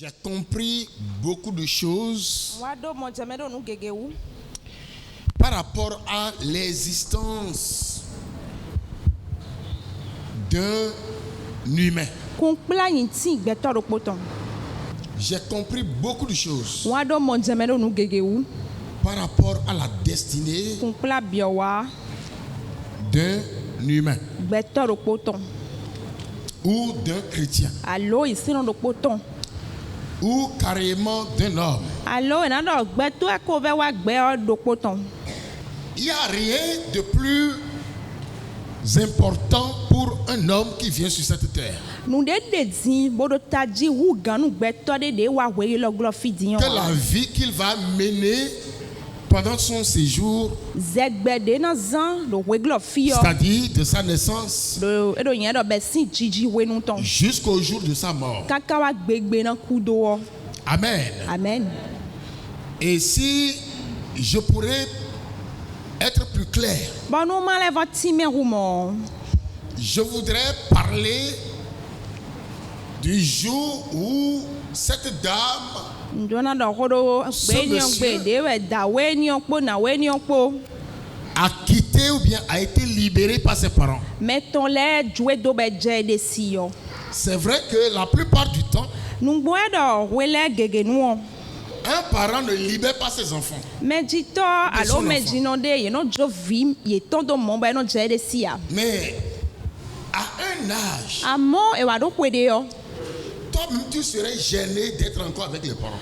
J'ai compris beaucoup de choses par rapport à l'existence d'un humain. J'ai compris beaucoup de choses par rapport à la destinée d'un humain ou d'un chrétien ou carrément d'un homme. Il n'y a rien de plus important pour un homme qui vient sur cette terre que la vie qu'il va mener pendant son séjour, c'est-à-dire de sa naissance jusqu'au jour de sa mort. Amen. Amen. Et si je pourrais être plus clair, je voudrais parler du jour où cette dame, a quitté ou bien a été libéré par ses parents. C'est vrai que la plupart du temps, un parent ne libère pas ses enfants. Mais à un âge, toi-même tu serais gêné d'être encore avec les parents.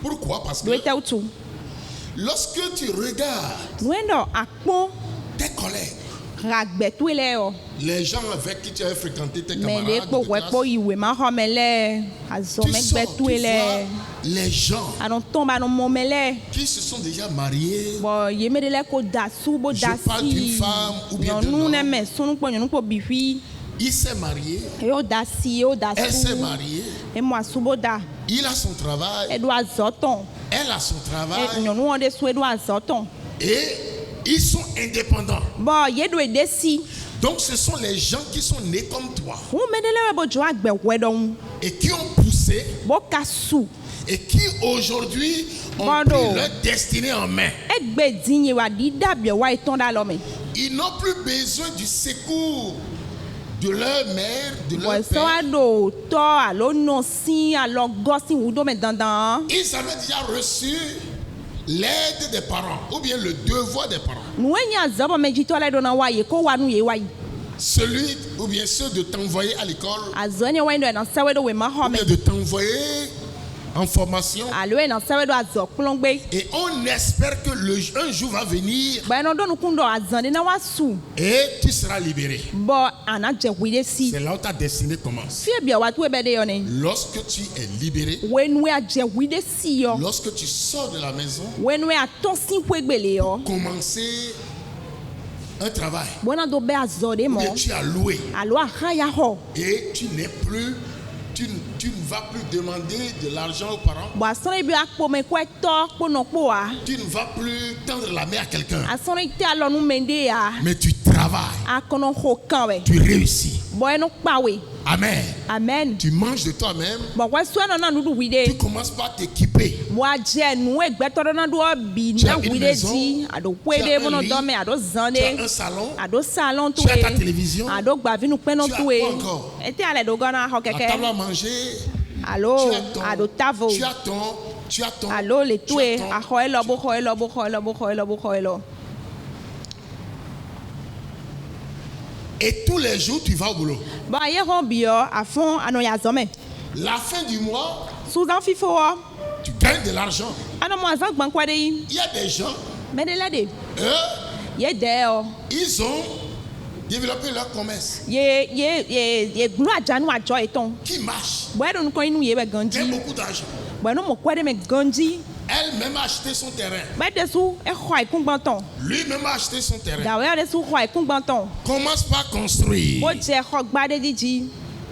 Pourquoi? Parce que lorsque tu regardes tes collègues, les gens avec qui tu as fréquenté, tes camarades de classe, tu sors, tu vois les gens qui se sont déjà mariés. Je parle d'une femme ou bien d'un homme. Il s'est marié, elle s'est mariée, il a son travail, elle a son travail, et ils sont indépendants. Donc ce sont les gens qui sont nés comme toi et qui ont poussé et qui aujourd'hui ont pris leur destinée en main. Ils n'ont plus besoin du secours de leur mère, de leur père. Ils avaient déjà reçu l'aide des parents ou bien le devoir des parents. Celui ou bien ceux de t'envoyer à l'école ou bien de t'envoyer en formation, et on espère que un jour va venir et tu seras libéré. C'est là où ta destinée commence. Lorsque tu es libéré, lorsque tu sors de la maison, commencer un travail, et tu as loué et tu n'es plus, tu ne vas plus demander de l'argent aux parents. Tu ne vas plus tendre la main à quelqu'un. Mais tu travailles. Tu réussis. Amen. Amen. Tu manges de toi-même. Tu commences par t'équiper. Tu as une maison, tu as un lit, tu as un salon, tu as ta télévision, tu as quoi encore? La table à manger, tu as ton. Et tous les jours, tu vas au boulot. La fin du mois, tu gagnes de l'argent. Il y a des gens, ils ont développé leur commerce qui marche, gagne beaucoup d'argent. Elle-même a acheté son terrain. Lui-même a acheté son terrain. Commence par construire.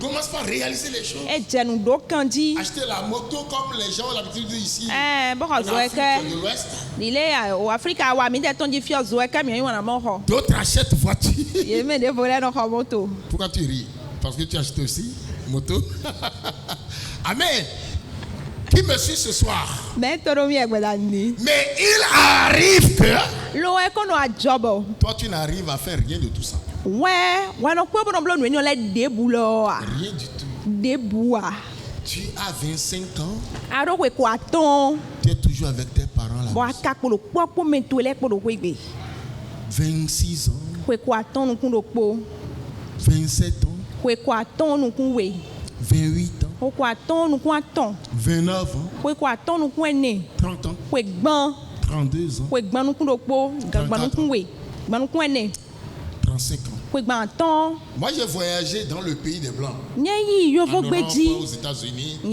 Commence par réaliser les choses. Acheter la moto comme les gens ont l'habitude ici en Afrique de l'Ouest. D'autres achètent voiture. Pourquoi tu ris? Parce que tu achètes aussi. Moto. Amen. Qui me suit ce soir? Mais il arrive que toi tu n'arrives à faire rien de tout ça. Rien du tout. Tu as 25 ans. Tu es toujours avec tes parents là. 26 ans. 27 ans. 28 ans. 29 ans. 30 ans. 32 ans. 35 ans. Moi j'ai voyagé dans le pays des Blancs. En Europe, aux États-Unis. Je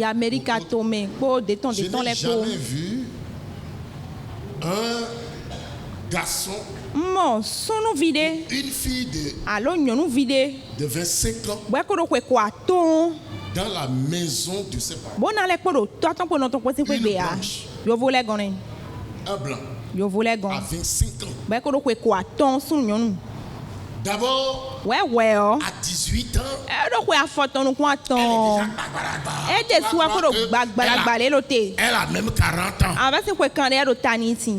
n'ai jamais vu un garçon, une fille de 25 ans dans la maison de ses parents. Une blanche. Un blanc à 25 ans. D'abord, à 18 ans, elle a même 40 ans.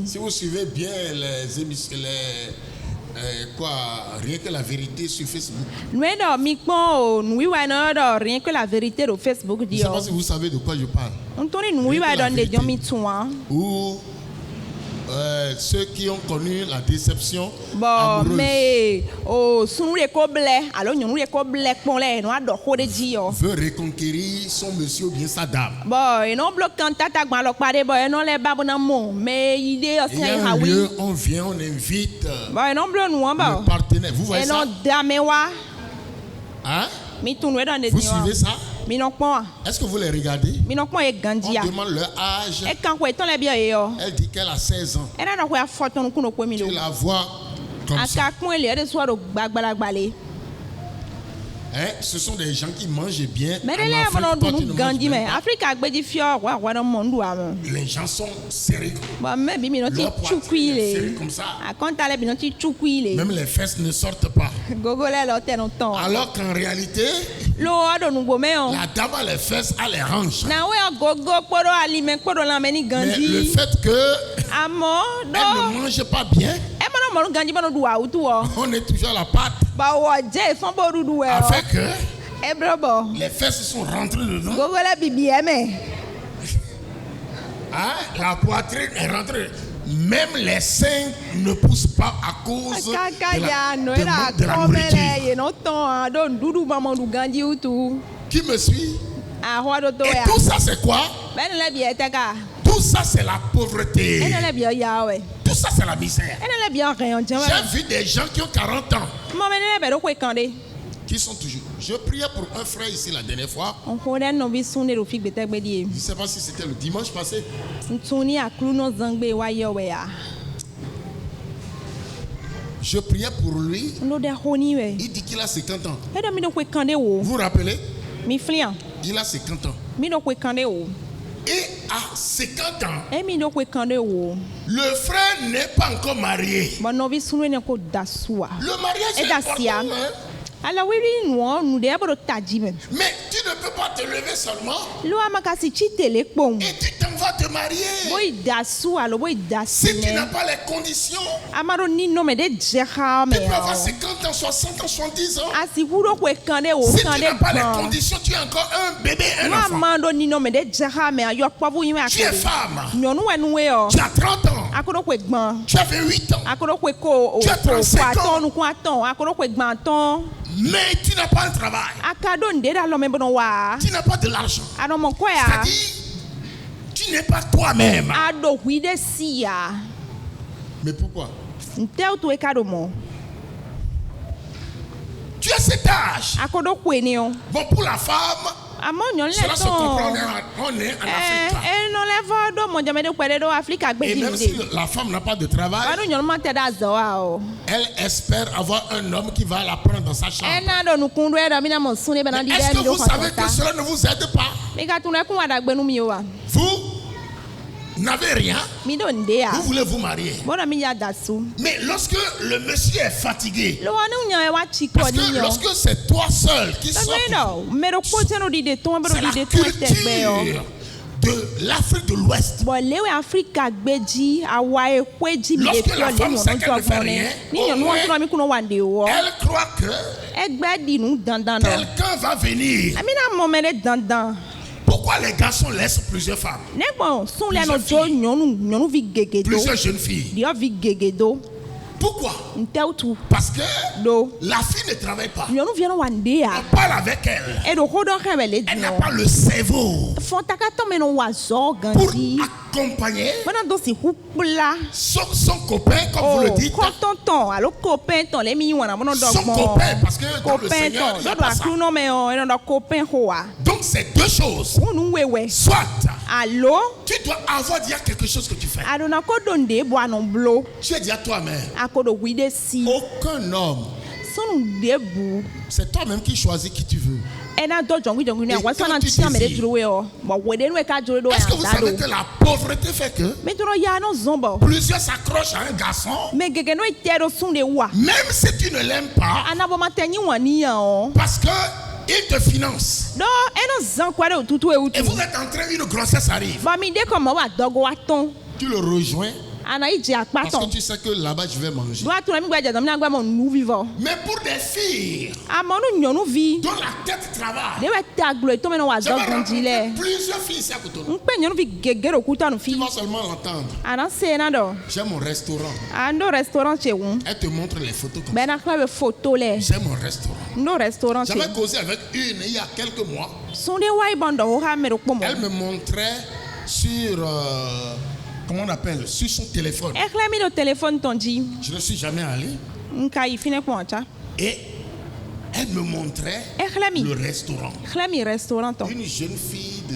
Si vous suivez bien les émissions, rien que la vérité sur Facebook. Je ne sais pas si vous savez de quoi je parle. Ou ceux qui ont connu la déception amoureuse veut reconquérir son monsieur ou bien sa dame. Il y a un lieu, on vient, on invite le partenaire. Vous voyez ça? Hein? Vous suivez ça? Est-ce que vous les regardez? On demande leur âge. Elle dit qu'elle a 16 ans. Tu la vois comme ça. Ce sont des gens qui mangent bien. Les gens sont sérieux. Leur poitrine est serrée comme ça. Même les fesses ne sortent pas. Alors qu'en réalité, la dame a les fesses, a les hanches. Mais le fait que elle ne mange pas bien, on est toujours à la pâte. Avec que les fesses sont rentrées dedans. La poitrine est rentrée. Même les seins ne poussent pas à cause de la nourriture. Qui me suit? Et tout ça c'est quoi? Tout ça c'est la pauvreté. Tout ça c'est la misère. J'ai vu des gens qui ont 40 ans. Qui sont toujours. Je priais pour un frère ici la dernière fois. Je ne sais pas si c'était le dimanche passé. Je priais pour lui. Il dit qu'il a 50 ans. Vous vous rappelez? Il a 50 ans. Et à 50 ans, le frère n'est pas encore marié. Le mariage est important. Mais tu ne peux pas te lever seulement et tu t'en vas te marier. Si tu n'as pas les conditions, tu peux avoir 50 ans, 60 ans, 70 ans. Si tu n'as pas les conditions, tu es encore un bébé, un enfant. Tu es femme. Tu as 30 ans. Tu as 28 ans. Tu as 35 ans. Mais tu n'as pas un travail. Tu n'as pas de l'argent. C'est-à-dire, tu n'es pas toi-même. Mais pourquoi? Tu as cet âge. Bon, pour la femme, cela se comprend, on est en Afrique. Et même si la femme n'a pas de travail, elle espère avoir un homme qui va la prendre dans sa chambre. Est-ce que vous savez que cela ne vous aide pas? Vous, n'avez rien, vous voulez vous marier. Mais lorsque le monsieur est fatigué, parce que lorsque c'est toi seul qui sors, c'est la culture de l'Afrique de l'Ouest. Lorsque la femme sait qu'elle ne fait rien, elle croit que quelqu'un va venir. Pourquoi les garçons laissent plusieurs femmes? Plusieurs jeunes filles. Pourquoi? Parce que la fille ne travaille pas. On parle avec elle. Elle n'a pas le cerveau pour accompagner son copain, comme vous le dites. Son copain, parce que dans le Seigneur, il n'y a pas ça. Donc c'est deux choses. Soit tu dois avoir déjà quelque chose que tu fais. Tu es déjà toi-même. Aucun homme. C'est toi-même qui choisis qui tu veux. Est-ce que vous savez que la pauvreté fait que plusieurs s'accrochent à un garçon, même si tu ne l'aimes pas, parce que il te finance. Et vous êtes en train, une grossesse arrive. Tu le rejoins. Parce que tu sais que là-bas je vais manger. Mais pour des filles dont la tête travaille, plusieurs filles ici à Cotonou. Tu vas seulement l'entendre. J'ai mon restaurant. Elle te montre les photos comme ça. J'ai mon restaurant. J'avais causé avec une il y a quelques mois. Elle me montrait sur... comment on appelle, sur son téléphone. Je ne suis jamais allé. Et elle me montrait le restaurant. Une jeune fille de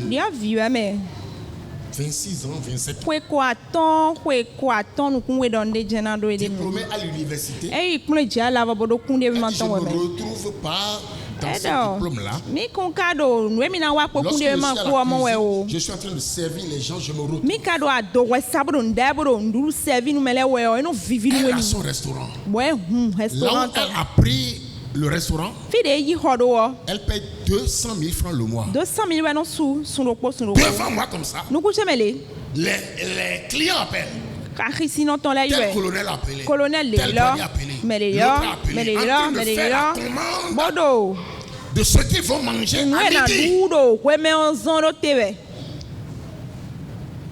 26 ans, 27 ans. Diplômée à l'université. Et je ne me retrouve pas dans ce diplôme-là. Lorsque je suis en train de servir les gens, je me retrouve. Elle a son restaurant. Là où elle a pris le restaurant, elle paye 200 000 francs le mois. Devant moi comme ça, les clients appellent. Tel colonel appelé, tel panier appelé, l'autre appelé, en train de faire la commande de ce qu'ils vont manger à midi.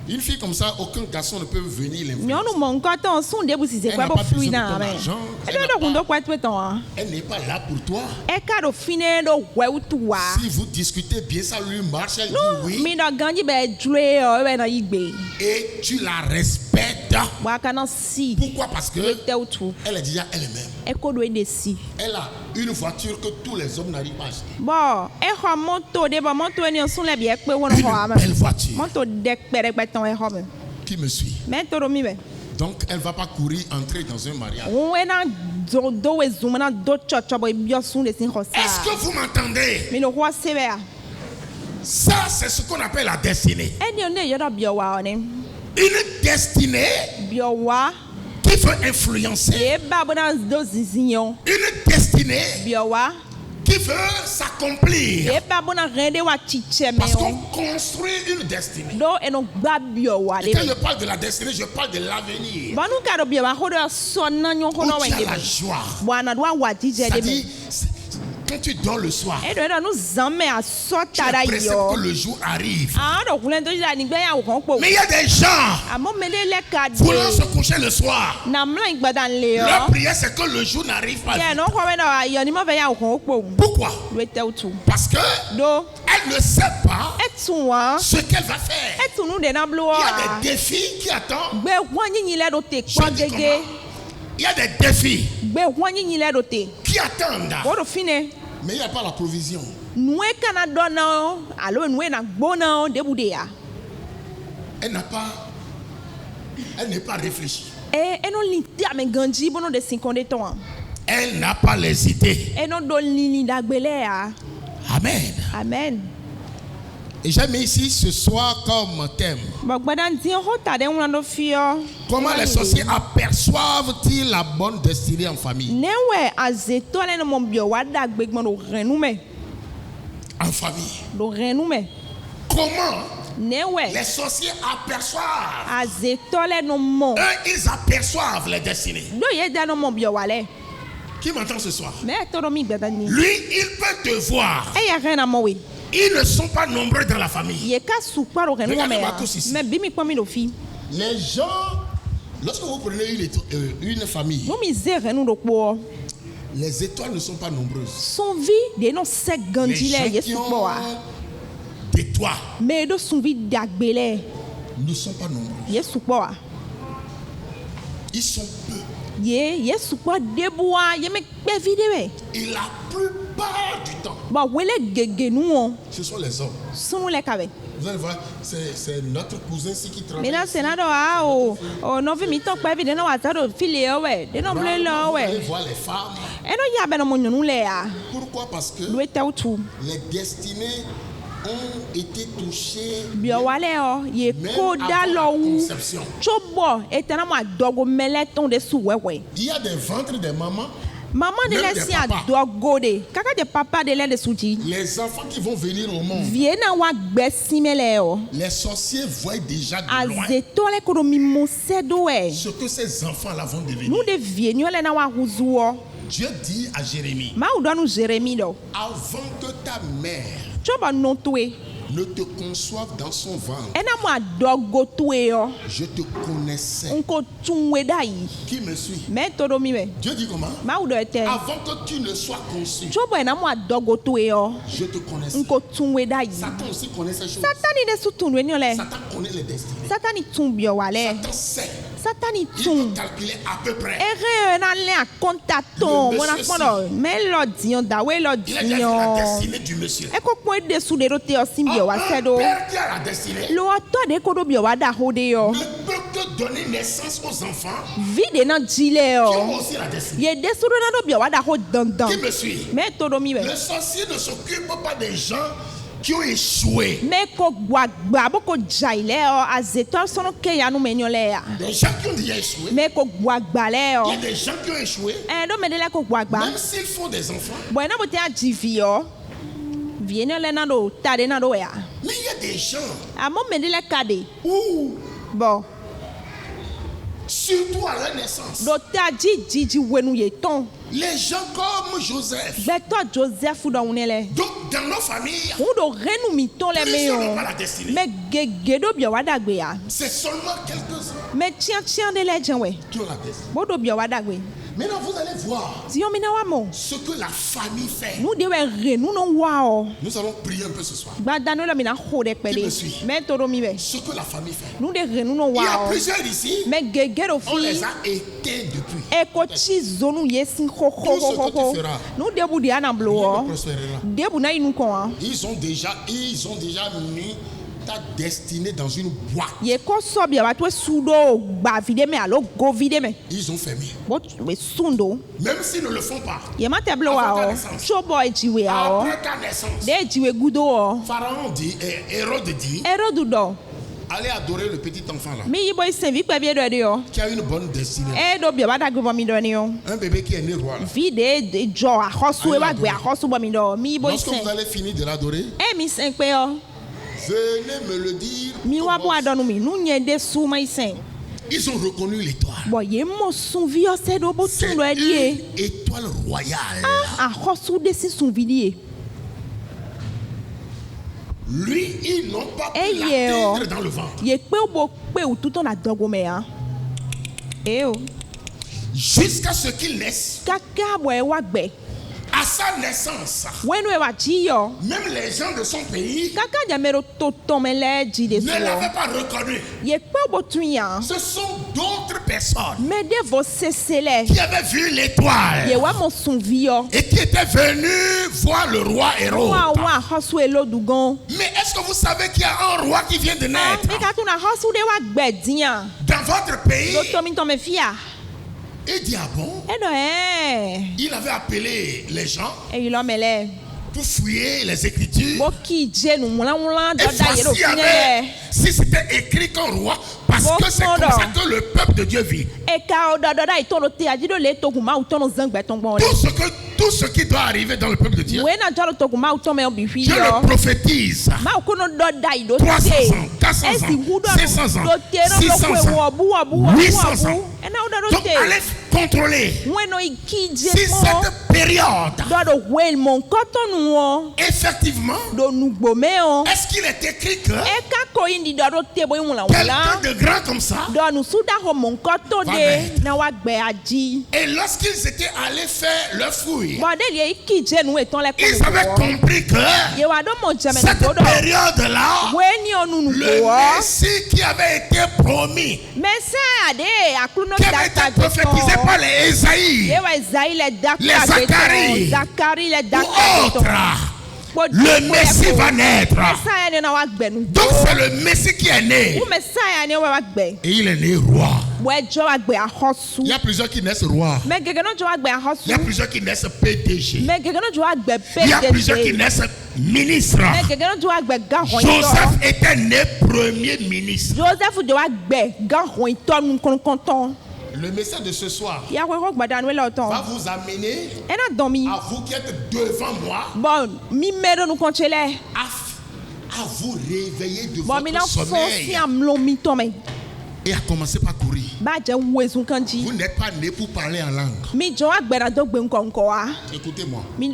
Une fille comme ça, aucun garçon ne peut venir l'influencer. Elle n'est pas là pour toi. Si vous discutez bien, ça lui marche, elle dit oui. Et tu la respectes. Pourquoi? Parce que elle est déjà elle-même. Elle a une voiture que tous les hommes n'arrivent pas à acheter. Qui me suit? Donc elle ne va pas courir entrer dans un mariage. Est-ce que vous m'entendez? Ça, c'est ce qu'on appelle la destinée. Une destinée qui veut influencer. Une destinée qui veut s'accomplir. Parce qu'on construit une destinée. Et quand je parle de la destinée, je parle de l'avenir. Où tu as la joie. C'est-à-dire, quand tu dors le soir, tu es pressé que le jour arrive. Mais il y a des gens voulant se coucher le soir. Leur prière, c'est que le jour n'arrive pas. Pourquoi? Parce que elle ne sait pas ce qu'elle va faire. Il y a des défis qui attendent. Il y a des défis qui attendent. Mais il n'y a pas la provision. Elle n'est pas réfléchie. Elle n'a pas les idées. Amen. Et j'ai mis ici ce soir comme thème. Comment les sorciers aperçoivent-ils la bonne destinée en famille? En famille. Comment les sorciers aperçoivent? Eux, ils aperçoivent les destinées. Qui m'entend ce soir? Lui, il peut te voir. Ils ne sont pas nombreux dans la famille. Regardez-moi tous ici. Les gens, lorsque vous prenez une famille, les étoiles ne sont pas nombreuses. Les gens qui ont des toits ne sont pas nombreux. Ils sont peu. Et la plupart du temps, ce sont les hommes. Vous allez voir, c'est notre cousin ici qui travaille. Vous allez voir les femmes. Pourquoi? Parce que les destinées ont été touchées même avant la conception. Il y a des ventres des mamans. Même des papas. Les enfants qui vont venir au monde, les sorciers voient déjà de loin ce que ces enfants-là vont devenir. Dieu dit à Jérémie, avant que ta mère ne te conçoive dans son ventre, je te connaissais. Qui me suit? Dieu dit comment? Avant que tu ne sois conçu, je te connaissais. Satan aussi connaît ces choses. Satan connaît les destinées. Satan sait. Il peut calculer à peu près. Il a déjà la destinée du monsieur. Un père qui a la destinée ne peut que donner naissance aux enfants qui ont aussi la destinée. Qui me suit? Le sorcier ne s'occupe pas des gens qui ont échoué. Des gens qui ont déjà échoué. Il y a des gens qui ont échoué. Même s'ils font des enfants. Mais il y a des gens où, surtout à la naissance, les gens comme Joseph. Donc dans nos familles, plusieurs n'ont pas la destinée. C'est seulement quelques-uns qui ont la destinée. Maintenant vous allez voir ce que la famille fait. Nous allons prier un peu ce soir. Qui me suit? Ce que la famille fait. Il y a plusieurs ici, on les a éteints depuis. Tout ce que tu feras, Dieu te prospérera. Ils ont déjà mis ta destinée dans une boîte. Ils ont fermé. Même s'ils ne le font pas. Après ta naissance, Pharaon dit, Hérode dit, allez adorer le petit enfant là, qui a une bonne destinée. Un bébé qui est né roi là. Lorsque vous allez finir de l'adorer, venez me le dire. Ils ont reconnu l'étoile. C'est une étoile royale. Lui, ils n'ont pas pu l'atteindre dans le ventre. Jusqu'à ce qu'il naisse. À sa naissance, même les gens de son pays ne l'avaient pas reconnu. Ce sont d'autres personnes qui avaient vu l'étoile et qui étaient venus voir le roi Hérode. Mais est-ce que vous savez qu'il y a un roi qui vient de naître dans votre pays? Il dit, ah bon? Il avait appelé les gens. Pour fouiller les Écritures. Et si c'était écrit comme roi, parce que c'est comme ça que le peuple de Dieu vit. Tout ce qui doit arriver dans le peuple de Dieu, je le prophétise. 300 ans, 400 ans, 500 ans, 600 ans, 800 ans. Donc allez contrôler si cette période, effectivement, est-ce qu'il est écrit que quelqu'un de grand comme ça va naître. Et lorsqu'ils étaient allés faire leur fouille, ils avaient compris que cette période-là, le Messie qui avait été promis, qui avait été prophétisé par les Esaïe, les Zacharie ou autres, le Messie va naître. Donc c'est le Messie qui est né. Et il est né roi. Il y a plusieurs qui naissent rois. Il y a plusieurs qui naissent PDG. Il y a plusieurs qui naissent ministres. Joseph était né premier ministre. Le message de ce soir va vous amener à vous qui êtes devant moi à vous réveiller de votre sommeil et à commencer par courir. Vous n'êtes pas né pour parler en langue. Écoutez-moi. Ce n'est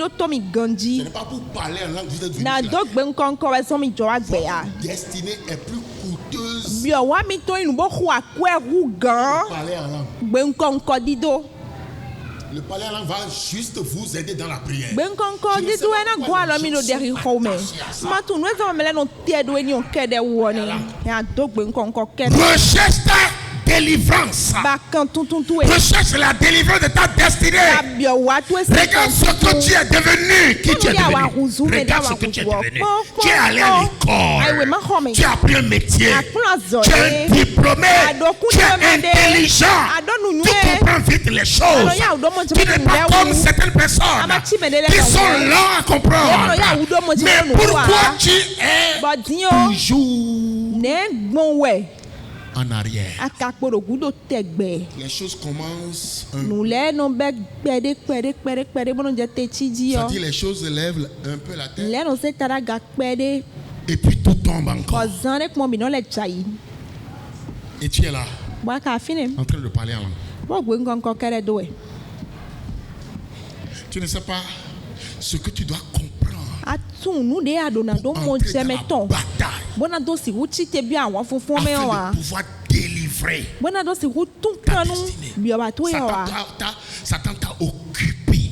pas pour parler en langue que vous êtes venu. Votre destinée est plus coûteuse pour parler en langue. Le parler en langue va juste vous aider dans la prière. Recherche ta délivrance. Recherche la délivrance de ta destinée. Regarde ce que tu es devenu. Qui tu es devenu. Regarde ce que tu es devenu. Tu es allé à l'école. Tu as appris un métier. Tu es diplômé. Tu es intelligent. Tu comprends vite les choses. Tu n'es pas comme certaines personnes qui sont lents à comprendre. Mais pourquoi tu es toujours en arrière? Les choses commencent c'est-à-dire les choses lèvent un peu la tête et puis tout tombe encore. Et tu es là en train de parler en langue. Tu ne sais pas ce que tu dois comprendre pour entrer dans la bataille afin de pouvoir délivrer ta destinée. Satan t'a occupé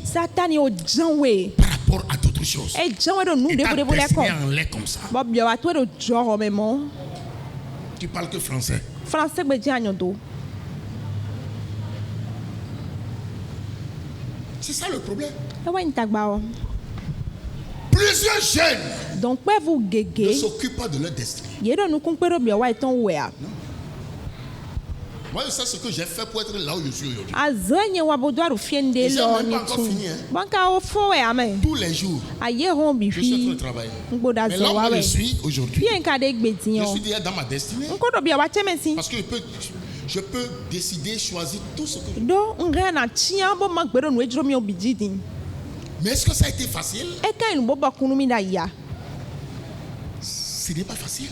par rapport à d'autres choses. Et ta destinée en l'air comme ça. Tu parles que français. C'est ça le problème. Plusieurs jeunes ne s'occupent pas de leur destinée. Non. Moi, je sais ce que j'ai fait pour être là où je suis aujourd'hui. Et ça n'a même pas encore fini. Tous les jours, je suis en train de travailler. Mais là où je suis aujourd'hui, je suis déjà dans ma destinée. Parce que je peux décider, choisir tout ce que je veux. Mais est-ce que ça a été facile? Ce n'est pas facile.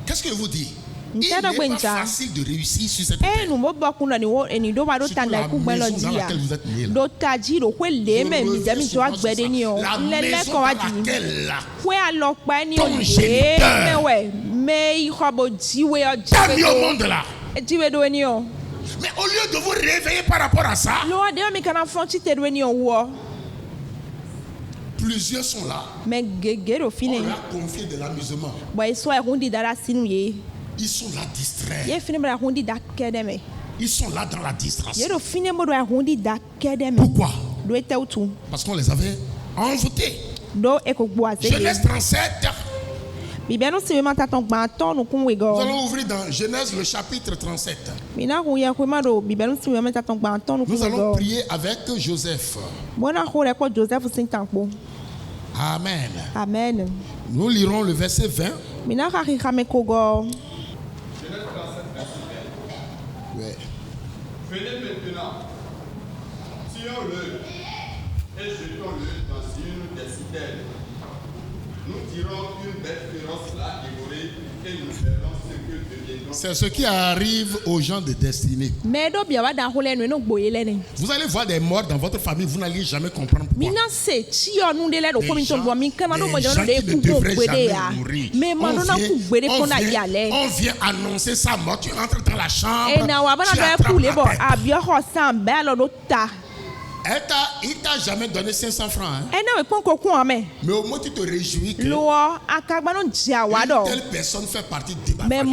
Qu'est-ce que je vous dis? Il n'est pas facile de réussir sur cette terre. Surtout la maison dans laquelle vous êtes nés. La maison sur laquelle ton géniteur t'a mis au monde là. Mais au lieu de vous réveiller par rapport à ça, plusieurs sont là. On leur a confié de l'amusement. Ils sont là distraits. Ils sont là dans la distraction. Pourquoi? Parce qu'on les avait envoûtés. Genèse 37. Nous allons ouvrir dans Genèse le chapitre 37. Nous allons prier avec Joseph. Amen. Amen. Nous lirons le verset 20. Ouais. Venez maintenant, tirons-le et jetons-le dans une des citernes. Nous tirons une bête féroce là dévorée et nous verrons ce que deviendront. C'est ce qui arrive aux gens de destinée. Vous allez voir des morts dans votre famille, vous n'allez jamais comprendre pourquoi. Des gens qui ne devraient jamais mourir. On vient annoncer sa mort, tu entres dans la chambre, tu attrapes la tête. Il t'a jamais donné 500 francs. Hein? Mais au moins tu te réjouis que telle personne fait partie de ta famille.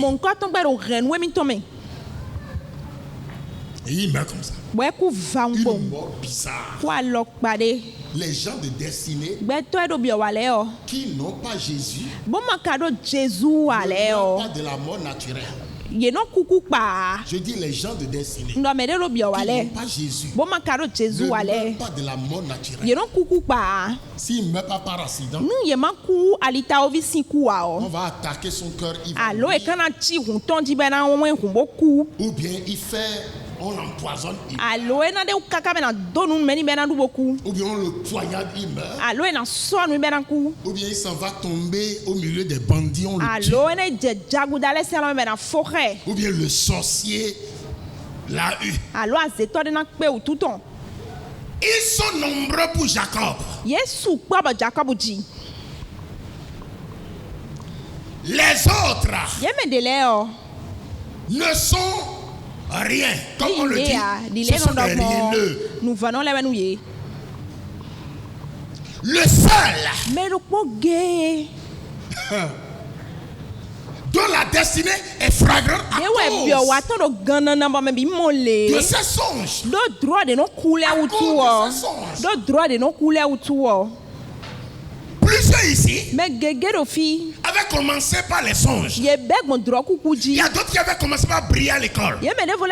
Et il meurt comme ça. Une mort bizarre. Les gens de destinée qui n'ont pas Jésus ne meurent pas de la mort naturelle. Je dis les gens de destinée qui n'ont pas Jésus ne meurent pas de la mort naturelle. S'il ne meurt pas par accident, on va attaquer son cœur, ou bien il fait, on l'empoisonne, ou bien on le poignarde, il meurt, ou bien il s'en va tomber au milieu des bandits, on le tue, ou bien le sorcier l'a eu. Ils sont nombreux pour Jacob. Les autres ne sont rien, comme on le dit. Ce sont des rieneux. Le seul dont la destinée est flagrante à cause de ces songes. Plusieurs ici avaient commencé par les songes. Il y a d'autres qui avaient commencé par briller à l'école. Il y a toujours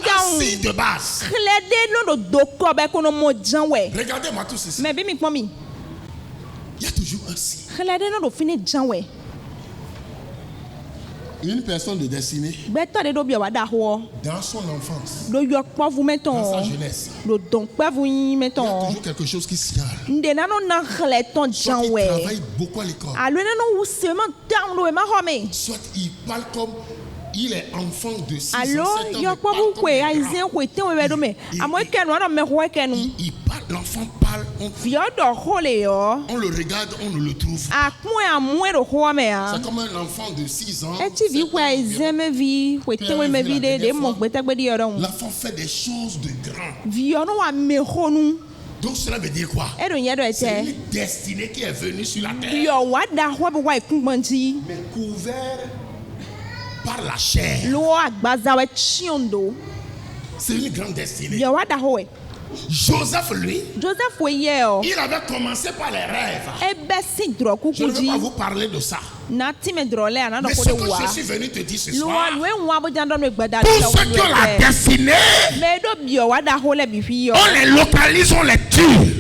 un signe de base. Regardez-moi tous ici. Il y a toujours un signe. Une personne de destinée, dans son enfance, dans sa jeunesse, il y a toujours quelque chose qui signale. Soit il travaille beaucoup à l'école, soit il parle comme il est enfant de 6 ans, 7 ans, il parle, l'enfant parle, on le regarde, on ne le trouve pas. C'est comme un enfant de 6 ans. L'enfant fait des choses de grand. Donc cela veut dire quoi? C'est une destinée qui est venue sur la terre, mais couvert par la chair. C'est une grande destinée. Joseph, lui, il avait commencé par les rêves. Je ne veux pas vous parler de ça. Mais ce que je suis venu te dire ce soir, tous ceux qui ont la destinée, on les localise, on les tue.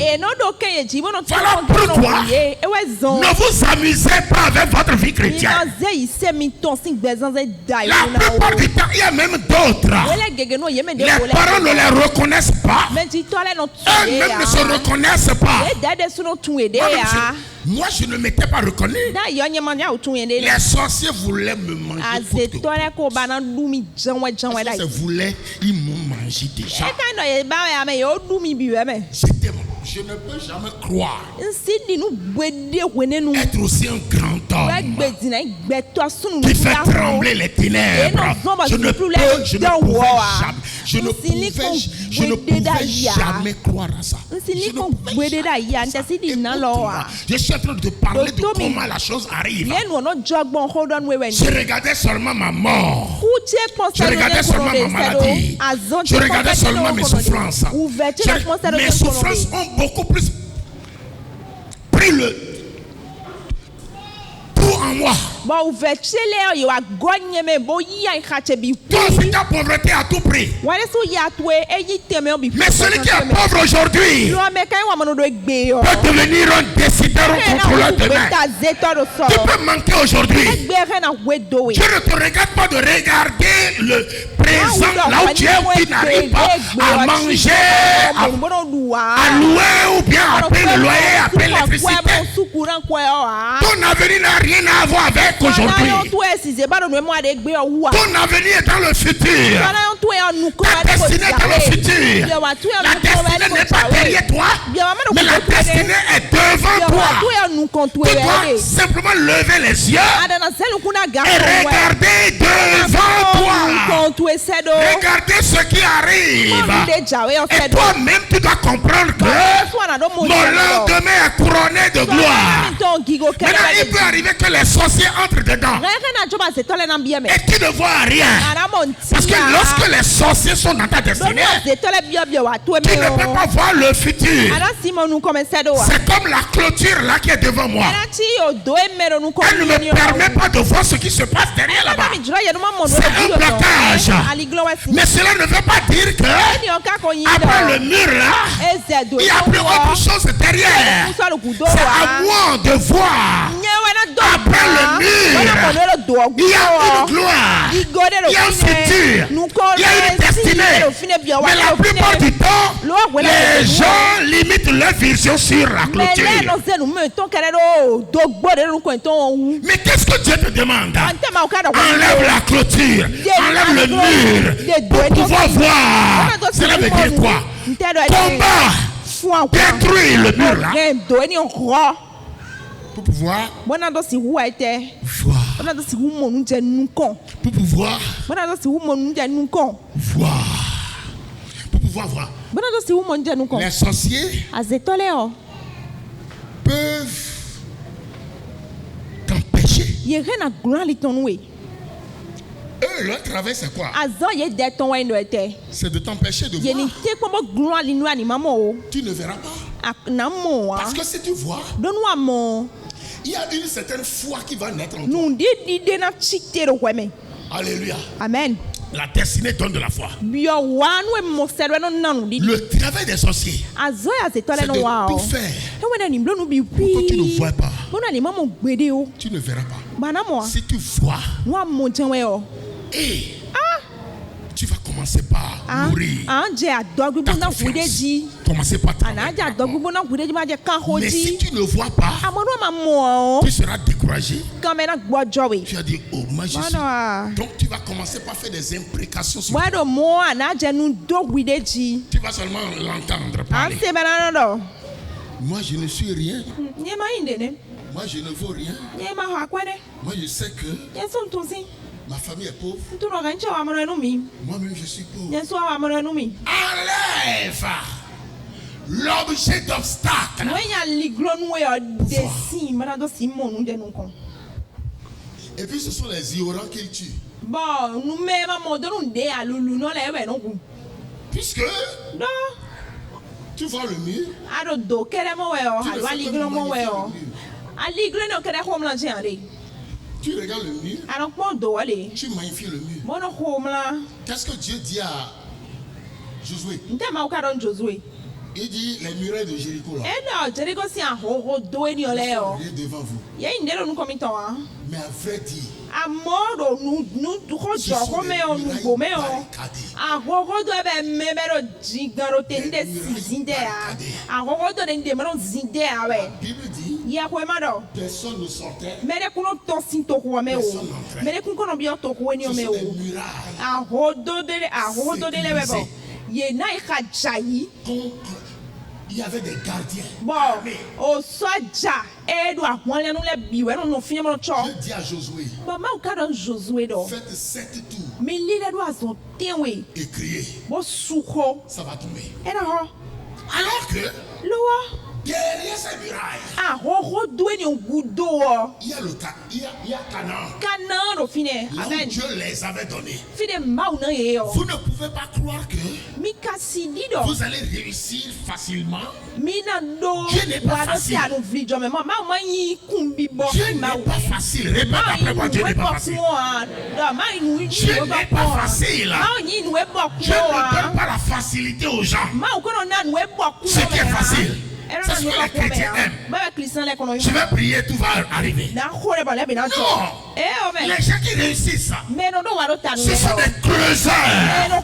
Voilà pourquoi ne vous amusez pas avec votre vie chrétienne. La plupart du temps, il y a même d'autres. Les parents ne les reconnaissent pas. Eux-mêmes ne se reconnaissent pas. Moi, je ne m'étais pas reconnu. Les sorciers voulaient me manger. Parce qu'ils voulaient, ils m'ont mangé déjà. Je ne peux jamais croire être aussi un grand homme qui fait trembler les ténèbres. Je ne pouvais jamais croire à ça. Je suis en train de te parler de comment la chose arrive. Je regardais seulement ma mort. Je regardais seulement ma maladie. Je regardais seulement mes souffrances. Mes souffrances ont beaucoup plus pris le tout en moi. Toi, c'est ta pauvreté à tout prix. Mais celui qui est pauvre aujourd'hui peut devenir un décideur, un contrôleur demain. Tu peux manquer aujourd'hui. Tu ne te regarde pas de regarder le présent là où tu es, où tu n'arrives pas à manger, à louer ou bien à payer le loyer, à payer l'électricité. Ton avenir n'a rien à voir avec aujourd'hui. Ton avenir est dans le futur. Ta destinée est dans le futur. La destinée n'est pas derrière toi, mais la destinée est devant toi. Tu dois simplement lever les yeux et regarder devant toi. Regardez ce qui arrive. Et toi-même, tu dois comprendre que mon lendemain est couronné de gloire. Maintenant, il peut arriver que les sorciers entrent dedans et tu ne vois rien. Parce que lorsque les sorciers sont dans ta destinée, tu ne peux pas voir le futur. C'est comme la clôture là qui est devant moi. Elle ne me permet pas de voir ce qui se passe derrière là-bas. C'est un blocage. Mais cela ne veut pas dire que après le mur là, il n'y a plus autre chose derrière. C'est à moi de voir. Après le mur, il y a une gloire, il y a un futur, il y a une destinée. Mais la plupart du temps, les gens limitent leur vision sur la clôture. Mais qu'est-ce que Dieu te demande? Enlève la clôture, enlève le mur pour pouvoir voir. Cela veut dire quoi? Combat, détruire le mur là pour pouvoir voir. Pour pouvoir voir. Pour pouvoir voir. Les sorciers peuvent t'empêcher. Eux, leur travail, c'est quoi? C'est de t'empêcher de voir. Tu ne verras pas. Parce que si tu vois, il y a une certaine foi qui va naître en toi. Alléluia. Amen. La destinée donne de la foi. Le travail des sorciers, c'est de tout faire pour que tu ne vois pas. Tu ne verras pas. Si tu vois, et tu vas commencer par mourir. Commencer par travailler. Mais si tu ne vois pas, tu seras découragé. Tu vas dire, oh, moi je suis. Donc tu vas commencer par faire des imprécations sur toi. Tu vas seulement l'entendre parler. Moi je ne suis rien. Moi je ne vaux rien. Moi je sais que ma famille est pauvre. Moi-même je suis pauvre. Enlève l'objet d'obstacle. Et puis ce sont les ignorants qu'ils tuent. Puisque tu vois le mur, tu regardes le mur, tu magnifies le mur. Qu'est-ce que Dieu dit à Josué? Il dit les murailles de Jéricho là. Devant vous. Mais à vrai dire, la Bible dit personne ne sortait, personne n'entrait. Il y avait des gardiens. Je dis à Josué, faites 7 tours et criez, ça va tomber. Alors que Derrière ces murailles, il y a Canaan. Là où Dieu les avait donnés. Vous ne pouvez pas croire que vous allez réussir facilement. Dieu n'est pas facile. Dieu n'est pas facile. Répète après moi, Dieu n'est pas facile. Dieu n'est pas facile. Dieu ne donne pas la facilité aux gens. Ce qui est facile, c'est ce que les chrétiens aiment. Je vais prier, tout va arriver. Non. Les gens qui réussissent, ce sont des creuseurs.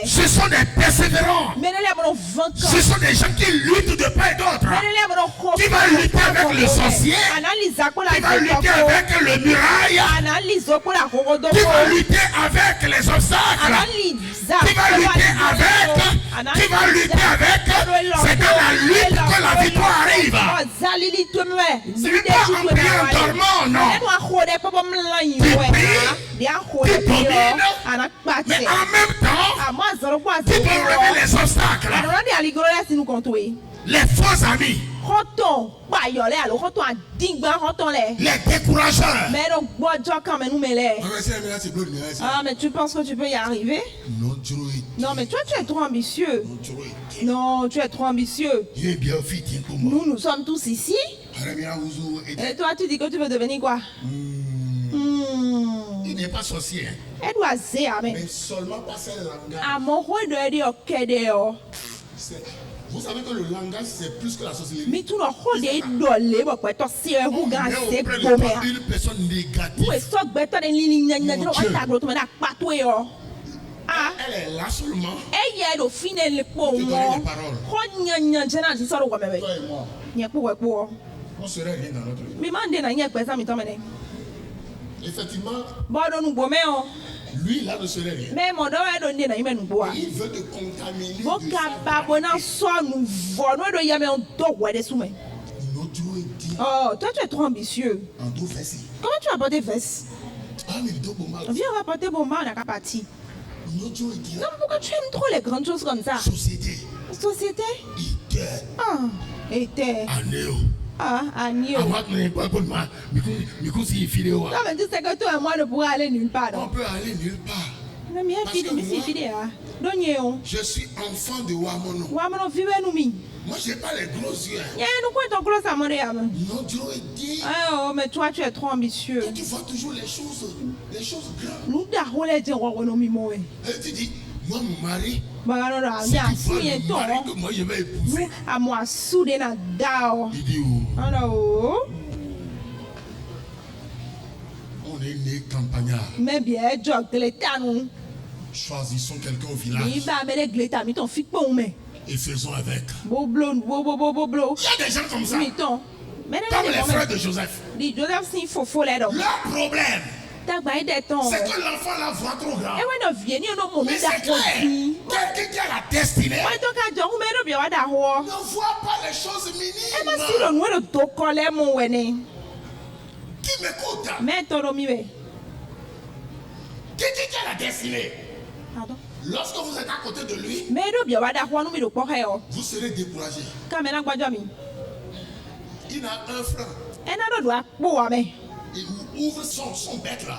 Ce sont des persévérants. Ce sont des gens qui luttent de part et d'autre. Qui va lutter avec le sorcier. Qui va lutter avec le muraille. Qui va lutter avec les obstacles. Qui va lutter avec. C'est dans la lutte que la victoire arrive. Ce n'est pas en priant en dormant, non. Tu pries, tu domines, mais en même temps, tu peux relever les obstacles. Les faux amis, les décourageurs. Ah, mais tu penses que tu peux y arriver? Non, mais toi, tu es trop ambitieux. Non, tu es trop ambitieux. Nous sommes tous ici. Et toi, tu dis que tu veux devenir quoi? Il n'est pas sorcier. Mais seulement passer le langage. Vous savez que le langage, c'est plus que la sorcellerie. Mais tu n'as pas de une personne négative. Elle est là seulement. On serait rien dans notre vie. Effectivement, lui là ne serait rien. Il veut te contaminer. Oh, toi tu es trop ambitieux. Comment tu vas porter veste? Viens, on va porter bomba, on n'a qu'à partir. Non, pourquoi tu aimes trop les grandes choses comme ça? Société? Était. Agneau. Non, mais tu sais que toi et moi ne pourrons aller nulle part. On peut aller nulle part. Non, mais je suis enfant de Wamono. Moi, je n'ai pas les gros yeux. Non, Dieu dit. Oh, mais toi, tu es trop ambitieux. Tu vois toujours les choses grandes. Et tu dis, moi, mon mari. C'est mon mari que moi, je vais épouser. Il dit, on est né campagnard. Mais bien, choisissons quelqu'un au village. Et faisons avec. Il y a des gens comme ça. Comme les frères de Joseph. Leur problème, c'est que l'enfant la voit trop grand. Mais c'est clair. Quelqu'un qui a la destinée ne voit pas les choses minimes. Qui m'écoute? Quelqu'un qui a la destinée. Pardon? Lorsque vous êtes à côté de lui, vous serez découragé. Il a un frein. Il ouvre son bec là.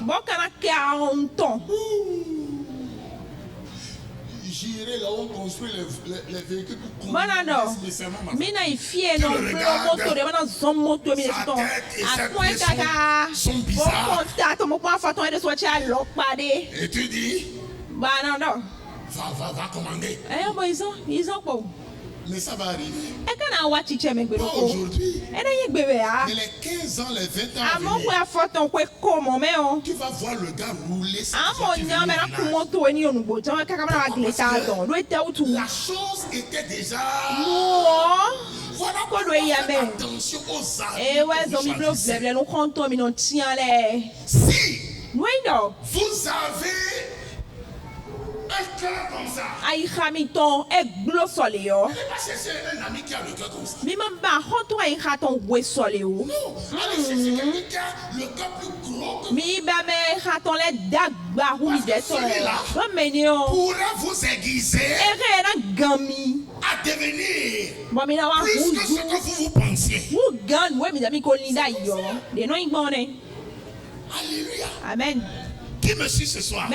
J'irai là où on construit les véhicules pour conduire spécialement ma femme. Sont bizarres. Et tu dis, va commander. Mais ça va arriver. Pas aujourd'hui. Mais les 15 ans, les 20 ans à venir, tu vas voir le gars rouler sa La chose était déjà... Voilà pourquoi faites attention aux amis que vous choisissez. Si vous avez un cœur comme ça, allez pas chercher un ami qui a le cœur comme ça. Non, allez chercher quelqu'un qui a le cœur plus gros que celui-là pourra vous aiguiser à devenir plus que ce que vous pensiez. Alléluia. Amen. Qui me suit ce soir?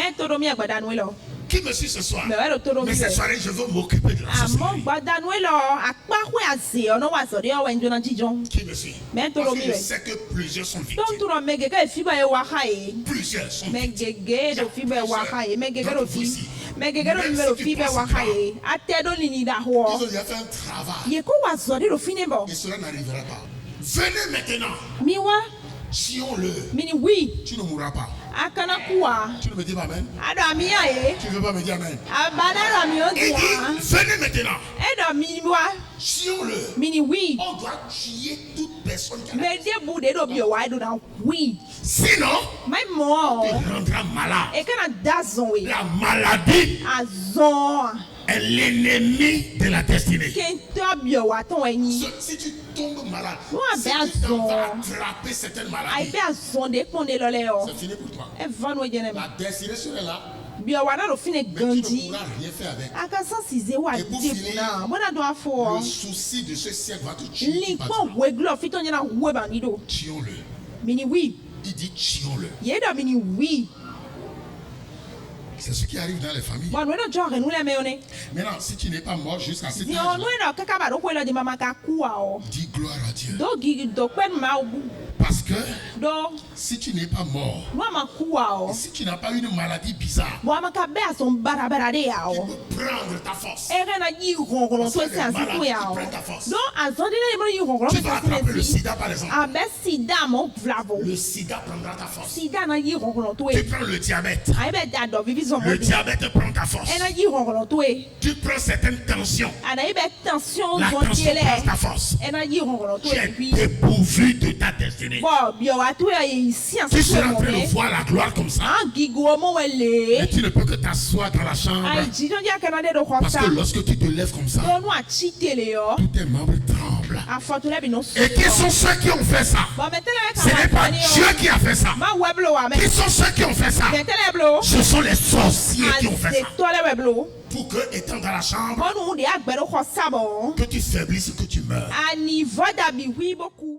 Qui me suit ce soir? Mais cette soirée, je veux m'occuper de la sorcellerie. Qui me suit? Parce que je sais que plusieurs sont victimes. Plusieurs sont victimes. Donc voici. Même si tu penses pas, ils ont déjà fait un travail. Et cela n'arrivera pas. Venez maintenant. Chions-le. Tu ne mourras pas. Tu ne me dis pas amen? Tu ne veux pas me dire amen? Il dit, venez maintenant. Chions-le. On doit tuer toute personne qui a sinon, il rendra malade. La maladie est l'ennemi de la destinée. Si tu tombes malade, si tu vas attraper certaines maladies, c'est fini pour toi. La destinée serait là. Mais tu ne pourras rien faire avec. Et pour finir, le souci de ce siècle va te tuer. Tuons-le. Il dit tuons-le. C'est ce qui arrive dans les familles. Maintenant, si tu n'es pas mort jusqu'à cet âge, dis gloire à Dieu. Parce que si tu n'es pas mort, et si tu n'as pas une maladie bizarre, tu peux prendre ta force. Parce que les maladies qui prennent ta force. Tu vas attraper le sida par exemple. Le sida prendra ta force. Tu prends le diabète. Le diabète prend ta force. Tu prends certaines tensions. La tension prend ta force. Tu es dépourvu de ta destinée. Tu seras en train de voir la gloire comme ça. Mais tu ne peux que t'asseoir dans la chambre. Parce que lorsque tu te lèves comme ça, tous tes membres tremblent. Et qui sont ceux qui ont fait ça? Ce n'est pas Dieu qui a fait ça. Qui sont ceux qui ont fait ça? Ce sont les sorciers qui ont fait ça. Pour que, étant dans la chambre, que tu faiblisses, que tu meurs.